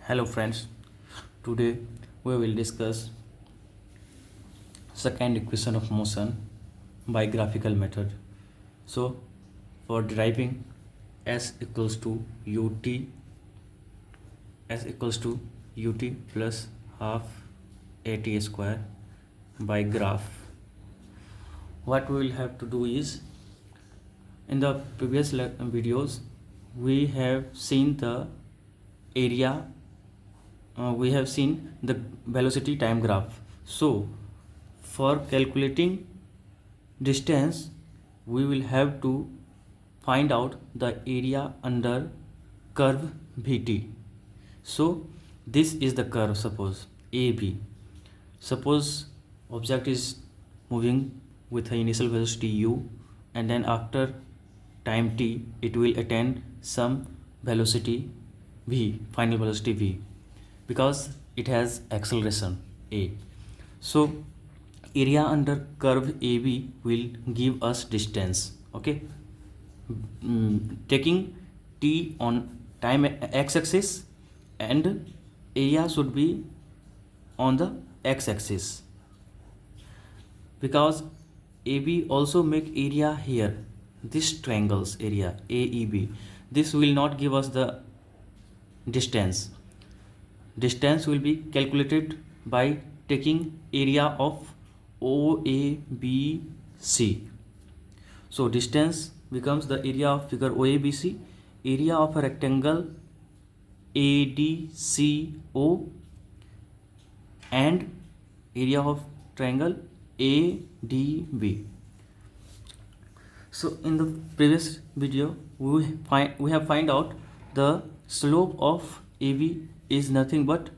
Hello friends, today we will discuss second equation of motion by graphical method. So for deriving s equals to ut plus half at square by graph, what we will have to do is, in the previous videos we have seen the area, we have seen the velocity time graph. So for calculating distance we will have to find out the area under curve Vt. So this is the curve, suppose AB. Suppose object is moving with an initial velocity u, and then after time t it will attain some velocity v, final velocity v, because it has acceleration a. So area under curve AB will give us distance. Okay, taking t on time x-axis, and area should be on the x-axis, because AB also make area here, this triangle's area AEB. This will not give us the distance. Distance will be calculated by taking area of OABC. So distance becomes the area of figure OABC, area of a rectangle ADCO, and area of triangle ADB. So in the previous video we have find out the slope of AB is nothing but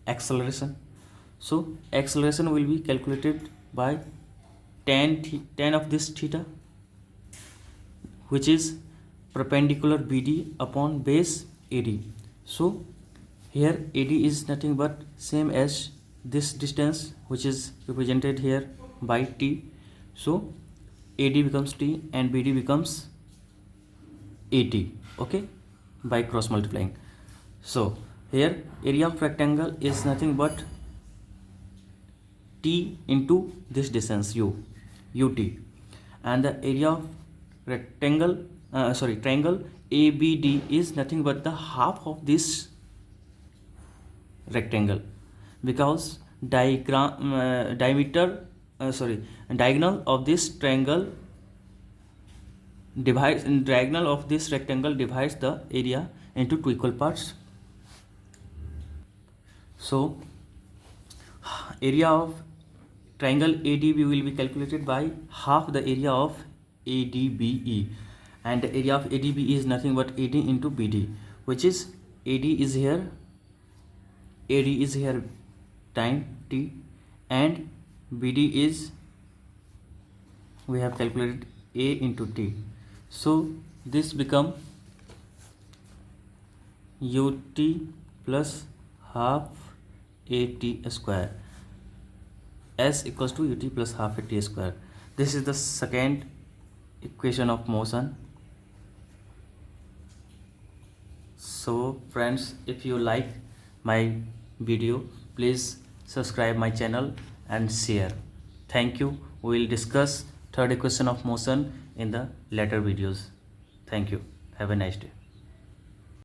acceleration. So acceleration will be calculated by tan of this theta, which is perpendicular BD upon base AD. So here AD is nothing but same as this distance, which is represented here by t. So AD becomes t and BD becomes AT. Okay, by cross multiplying. So here area of rectangle is nothing but t into this distance ut, and the area of rectangle triangle ABD is nothing but the half of this rectangle, because diagonal of this triangle divides the area into two equal parts. So area of triangle ADB will be calculated by half the area of ADBE, and the area of ADB is nothing but AD into BD, which is AD is here time t, and BD is, we have calculated A into t. So this become ut plus half at square, s equals to ut plus half at square. This is the second equation of motion. So friends, if you like my video, please subscribe my channel and share. Thank you. We will discuss third equation of motion in the later videos. Thank you. Have a nice day.